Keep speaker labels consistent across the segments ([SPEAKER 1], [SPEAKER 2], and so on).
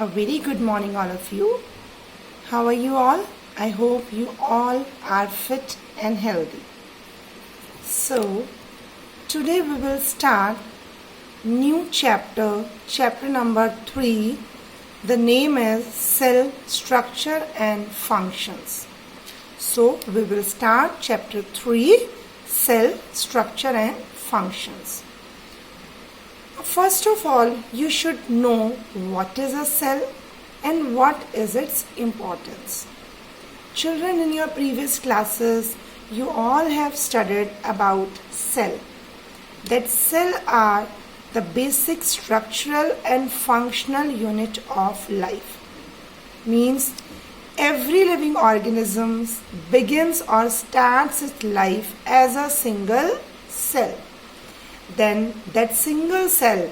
[SPEAKER 1] A very good morning, all of you. How are you all? I hope you all are fit and healthy. So, today we will start new chapter number 3. The name is Cell Structure and Functions. So, we will start chapter 3, Cell Structure and Functions. First of all, you should know what is a cell and what is its importance. Children, in your previous classes, you all have studied about cell. That cell are the basic structural and functional unit of life. Means every living organism begins or starts its life as a single cell. Then that single cell,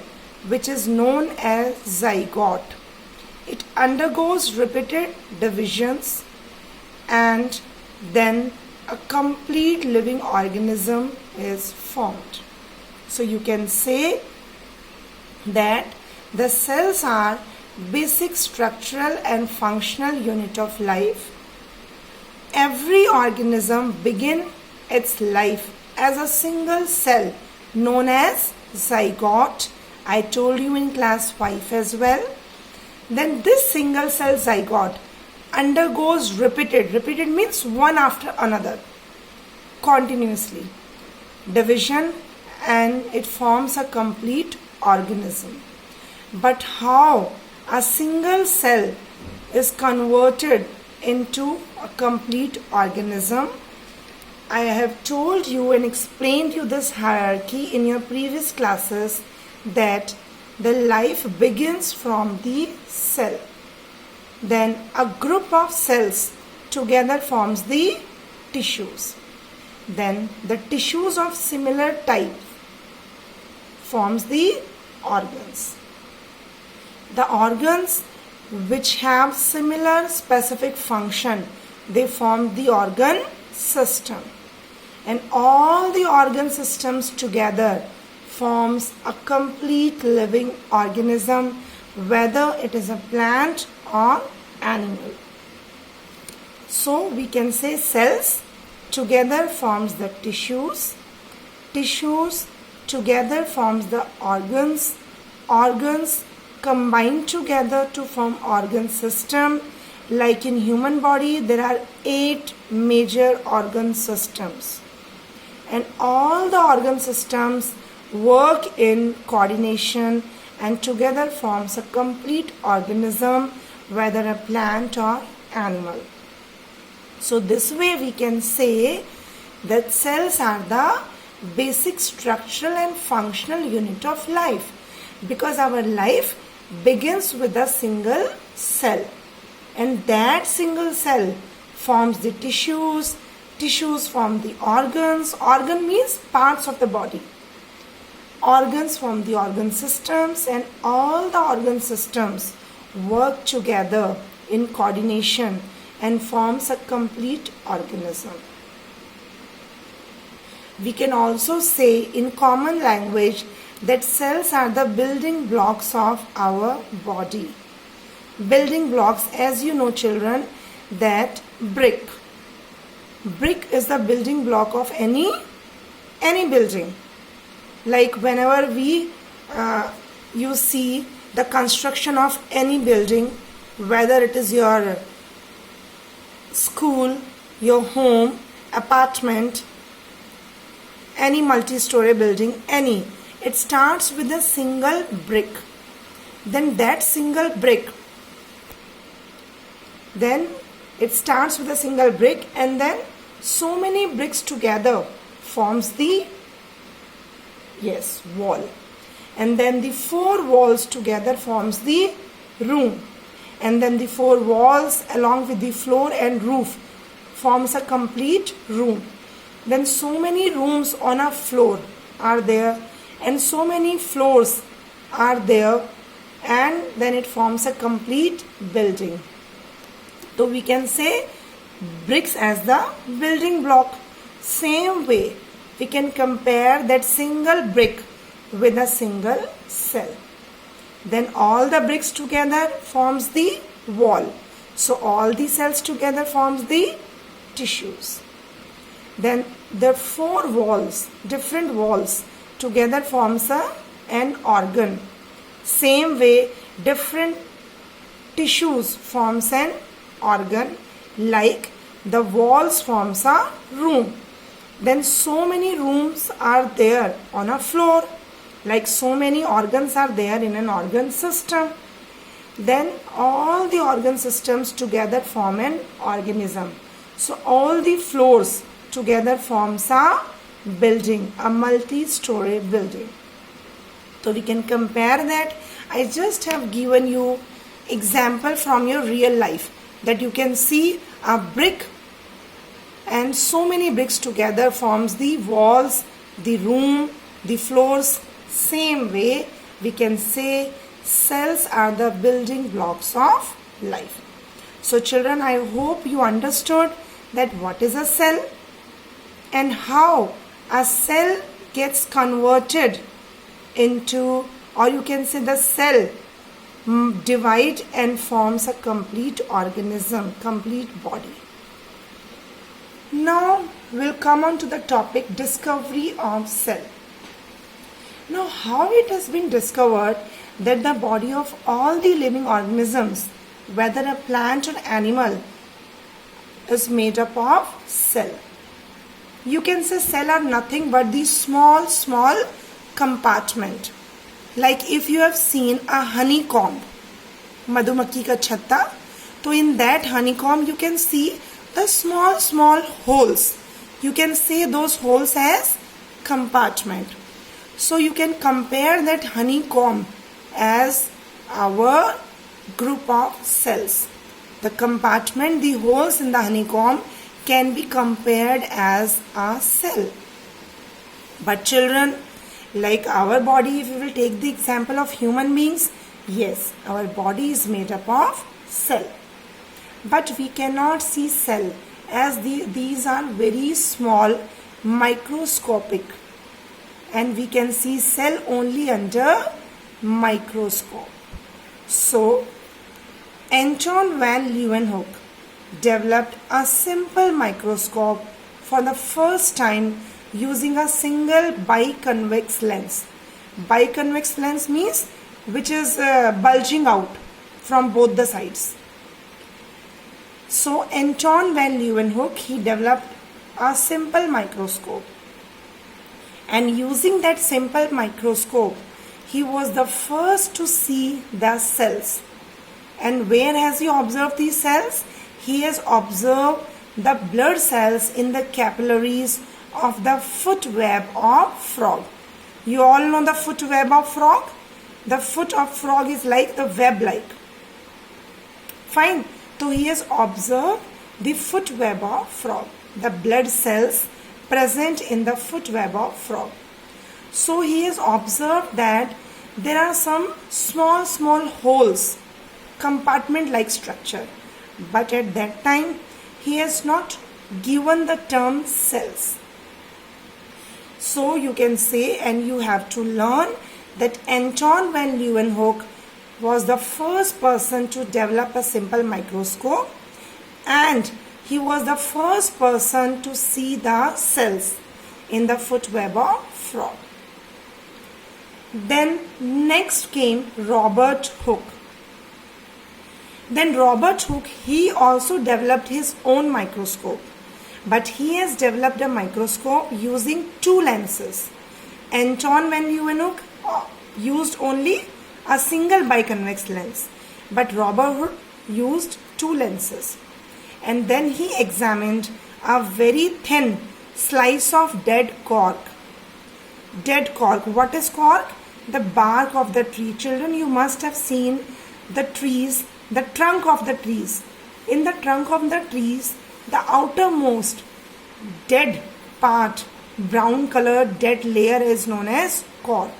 [SPEAKER 1] which is known as zygote, it undergoes repeated divisions and then a complete living organism is formed. So you can say that the cells are basic structural and functional unit of life. Every organism begins its life as a single cell known as zygote. I told you in class 5 as well. Then this single cell zygote undergoes repeated means one after another, continuously division, and it forms a complete organism. But how a single cell is converted into a complete organism? I have told you and explained you this hierarchy in your previous classes, that the life begins from the cell. Then a group of cells together forms the tissues. Then the tissues of similar type forms the organs. The organs which have similar specific function, they form the organ system. And all the organ systems together forms a complete living organism, whether it is a plant or animal. So we can say cells together forms the tissues, tissues together forms the organs, organs combine together to form organ system. Like in human body, there are 8 major organ systems. And all the organ systems work in coordination and together forms a complete organism, whether a plant or animal. So this way we can say that cells are the basic structural and functional unit of life, because our life begins with a single cell, and that single cell forms the tissues, tissues form the organs, organ means parts of the body, organs form the organ systems, and all the organ systems work together in coordination and forms a complete organism. We can also say in common language that cells are the building blocks of our body. Building blocks, as you know children, that brick is the building block of any building. Like whenever you see the construction of any building, whether it is your school, your home, apartment, any multi-story building, it starts with a single brick. Then that single brick, and then so many bricks together forms the wall. And then the 4 walls together forms the room. And then the 4 walls along with the floor and roof forms a complete room. Then so many rooms on a floor are there, and so many floors are there, and then it forms a complete building. So we can say bricks as the building block. Same way we can compare that single brick with a single cell. Then all the bricks together forms the wall. So all the cells together forms the tissues. Then the four walls, different walls together forms an organ. Same way different tissues forms an organ, like the walls forms a room. Then so many rooms are there on a floor, like so many organs are there in an organ system. Then all the organ systems together form an organism. So all the floors together forms a building, a multi-story building. So we can compare that. I just have given you example from your real life, that you can see a brick and so many bricks together forms the walls, the room, the floors. Same way we can say cells are the building blocks of life. So children, I hope you understood that what is a cell and how a cell gets converted into, or you can say the cell divide and forms a complete organism, complete body. Now we'll come on to the topic discovery of cell. Now how it has been discovered that the body of all the living organisms, whether a plant or animal, is made up of cell. You can say cell are nothing but the small compartment. Like if you have seen a honeycomb, madhumakki ka chhatta, so in that honeycomb you can see the small holes. You can say those holes as compartment. So you can compare that honeycomb as our group of cells. The compartment, the holes in the honeycomb can be compared as a cell. But children, like our body, if we will take the example of human beings, yes, our body is made up of cell. But we cannot see cell as these are very small, microscopic, and we can see cell only under microscope. So Anton van Leeuwenhoek developed a simple microscope for the first time using a single biconvex lens. Biconvex lens means which is bulging out from both the sides. So Anton van Leeuwenhoek, he developed a simple microscope, and using that simple microscope he was the first to see the cells. And where has he observed these cells? He has observed the blood cells in the capillaries of the foot web of frog. You all know the foot web of frog? The foot of frog is like the web like. Fine. So he has observed the foot web of frog, the blood cells present in the foot web of frog. So he has observed that there are some small holes, compartment like structure, but at that time he has not given the term cells. So you can say, and you have to learn, that Anton van Leeuwenhoek was the first person to develop a simple microscope, and he was the first person to see the cells in the foot web of frog. Then next came Robert Hooke. Then Robert Hooke, he also developed his own microscope, but he has developed a microscope using two lenses. Anton van Leeuwenhoek used only a single biconvex lens, but Robert Hooke used two lenses. And then he examined a very thin slice of dead cork. Dead cork. What is cork? The bark of the tree. Children, you must have seen the trees, the trunk of the trees. In the trunk of the trees, the outermost dead part, brown colored dead layer is known as cork.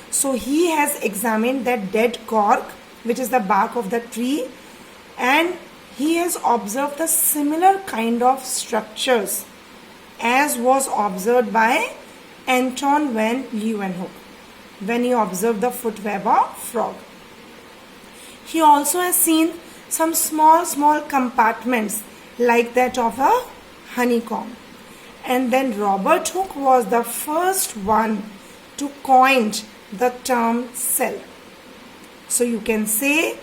[SPEAKER 1] So he has examined that dead cork, which is the bark of the tree, and he has observed the similar kind of structures as was observed by Anton van Leeuwenhoek when he observed the foot web of frog. He also has seen some small compartments like that of a honeycomb. And then Robert Hooke was the first one to coin the term cell. So you can say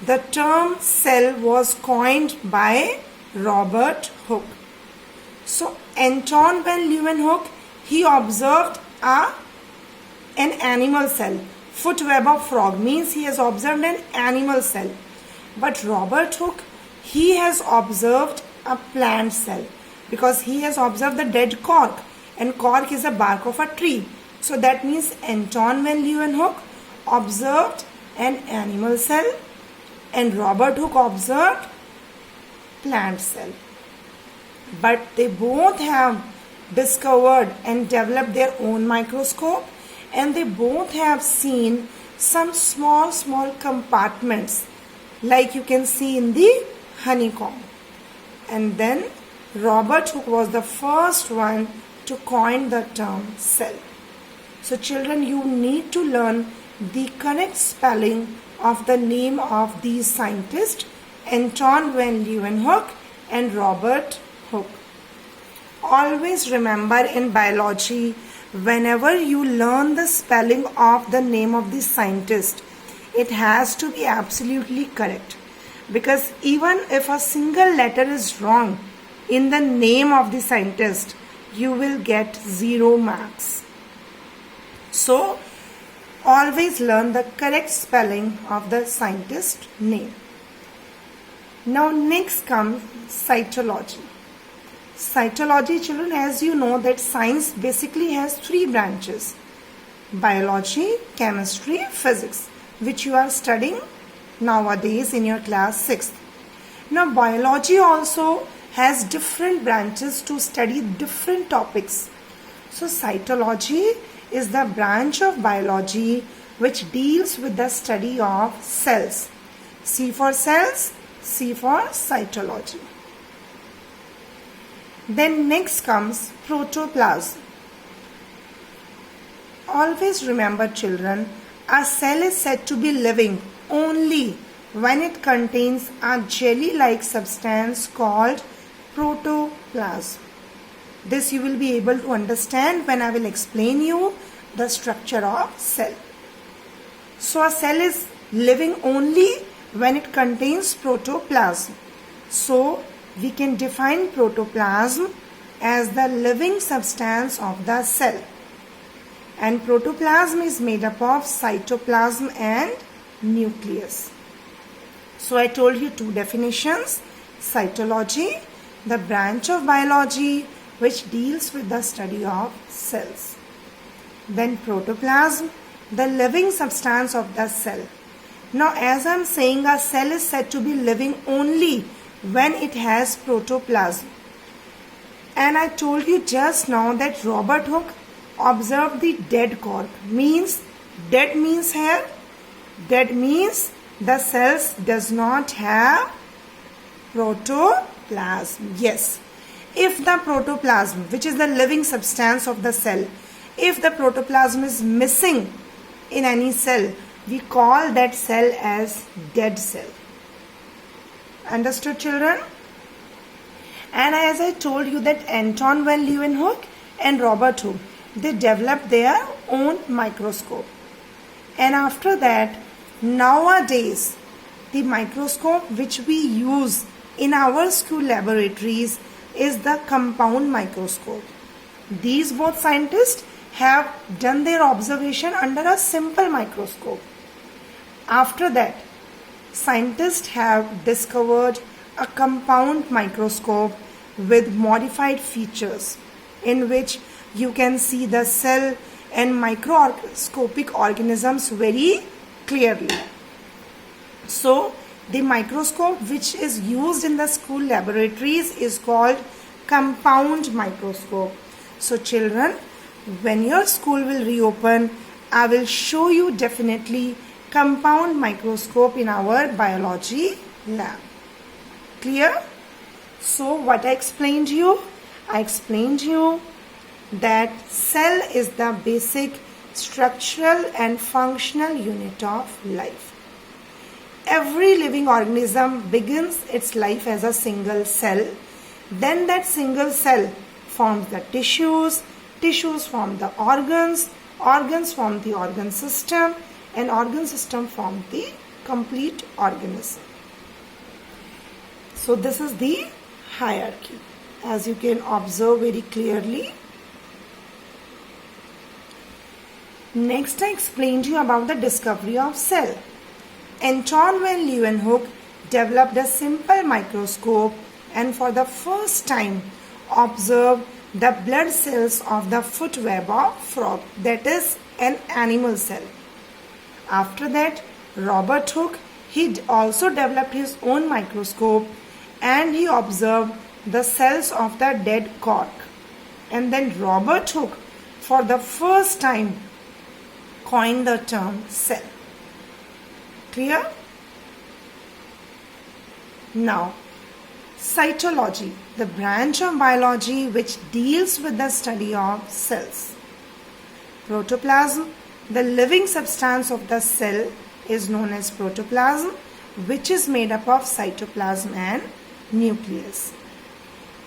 [SPEAKER 1] the term cell was coined by Robert Hooke. So Anton van Leeuwenhoek, he observed an animal cell. Footweb of frog means he has observed an animal cell. But Robert Hooke, he has observed a plant cell because he has observed the dead cork, and cork is the bark of a tree. So that means Anton van Leeuwenhoek observed an animal cell and Robert Hooke observed plant cell. But they both have discovered and developed their own microscope, and they both have seen some small compartments like you can see in the honeycomb. And then Robert Hooke was the first one to coin the term cell. So children, you need to learn the correct spelling of the name of these scientists, Anton van Leeuwenhoek and Robert Hooke. Always remember in biology, whenever you learn the spelling of the name of the scientist, it has to be absolutely correct. Because even if a single letter is wrong in the name of the scientist, you will get 0 marks. So, always learn the correct spelling of the scientist name. Now next comes cytology. Cytology, children, as you know that science basically has 3 branches: biology, chemistry, physics, which you are studying nowadays in your class 6th. Now biology also has different branches to study different topics. So cytology is the branch of biology which deals with the study of cells. C for cells, C for cytology. Then next comes protoplasm. Always remember children, a cell is said to be living only when it contains a jelly-like substance called protoplasm. This you will be able to understand when I will explain you the structure of cell. So a cell is living only when it contains protoplasm. So we can define protoplasm as the living substance of the cell. And protoplasm is made up of cytoplasm and nucleus. So I told you 2 definitions: cytology, the branch of biology which deals with the study of cells. Then protoplasm, the living substance of the cell. Now as I am saying, a cell is said to be living only when it has protoplasm. And I told you just now that Robert Hooke observed the dead cork. Means, dead means here, dead means the cells does not have protoplasm. Yes. If the protoplasm, which is the living substance of the cell, if the protoplasm is missing in any cell, we call that cell as dead cell. Understood, children? And as I told you that Anton van Leeuwenhoek and Robert Hooke, they developed their own microscope. And after that, nowadays, the microscope which we use in our school laboratories is the compound microscope. These both scientists have done their observation under a simple microscope. After that, scientists have discovered a compound microscope with modified features in which you can see the cell and microscopic organisms very clearly. So the microscope which is used in the school laboratories is called compound microscope. So children, when your school will reopen, I will show you definitely compound microscope in our biology lab. Clear? So what I explained you? I explained you that cell is the basic structural and functional unit of life. every living organism begins its life as a single cell. Then that single cell forms the tissues, tissues form the organs, organs form the organ system, and organ system form the complete organism. So this is the hierarchy, as you can observe very clearly. Next, I explained to you about the discovery of cell. Anton van Leeuwenhoek developed a simple microscope and for the first time observed the blood cells of the foot web of frog, that is an animal cell. After that, Robert Hooke, he also developed his own microscope and he observed the cells of the dead cork. And then Robert Hooke, for the first time, coined the term cell. Clear? Now, cytology, the branch of biology which deals with the study of cells. Protoplasm, the living substance of the cell, is known as protoplasm, which is made up of cytoplasm and nucleus.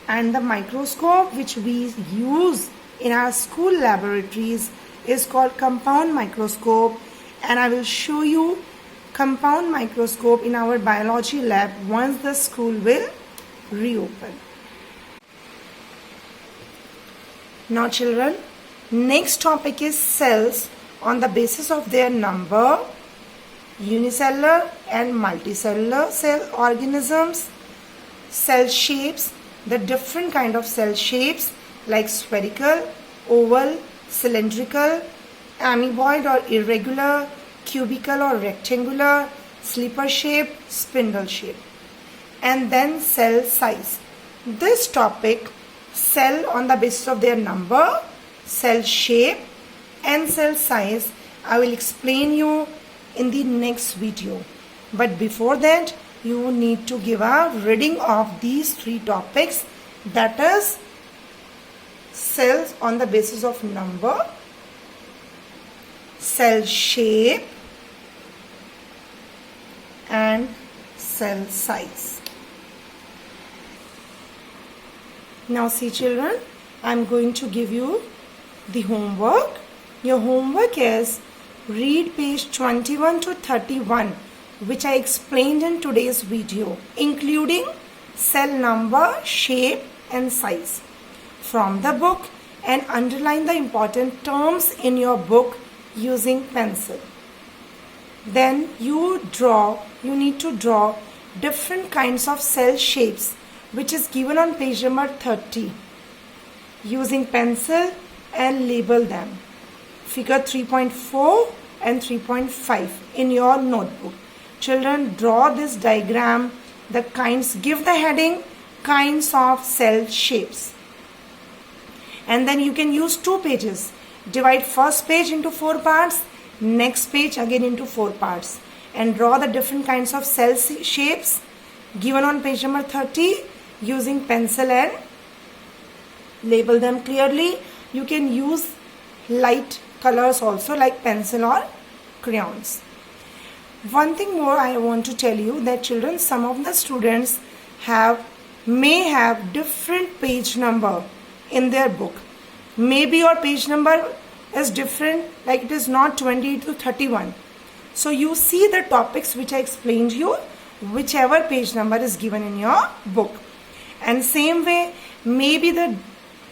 [SPEAKER 1] And the microscope which we use in our school laboratories is called compound microscope, and I will show you compound microscope in our biology lab once the school will reopen. Now children, next topic is cells on the basis of their number, unicellular and multicellular cell organisms, cell shapes, the different kind of cell shapes like spherical, oval, cylindrical, amoeboid or irregular, cubical or rectangular, slipper shape, spindle shape. And then cell size. This topic, cell on the basis of their number, cell shape and cell size, I will explain you in the next video. But before that, you need to give a reading of these three topics, that is cells on the basis of number, cell shape and cell size. Now see children, I am going to give you the homework. Your homework is read page 21 to 31, which I explained in today's video, including cell number, shape and size from the book, and underline the important terms in your book using pencil. Then you need to draw different kinds of cell shapes, which is given on page number 30 using pencil, and label them. Figure 3.4 and 3.5 in your notebook. Children, draw this diagram, the kinds, give the heading kinds of cell shapes. And then you can use 2 pages. Divide first page into 4 parts, next page again into 4 parts, and draw the different kinds of cell shapes given on page number 30 using pencil and label them clearly. You can use light colors also like pencil or crayons. One thing more I want to tell you, that children, some of the students may have different page number in their book. Maybe your page number is different, like it is not 28 to 31. So you see the topics which I explained you, whichever page number is given in your book. And same way, maybe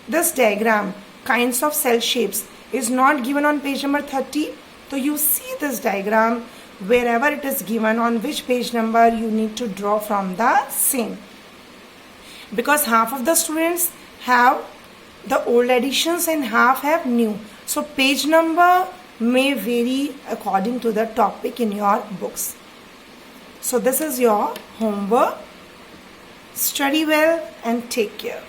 [SPEAKER 1] this diagram, kinds of cell shapes, is not given on page number 30. So you see this diagram wherever it is given, on which page number you need to draw from the same. Because half of the students have the old editions and half have new. So page number may vary according to the topic in your books. So this is your homework. Study well and take care.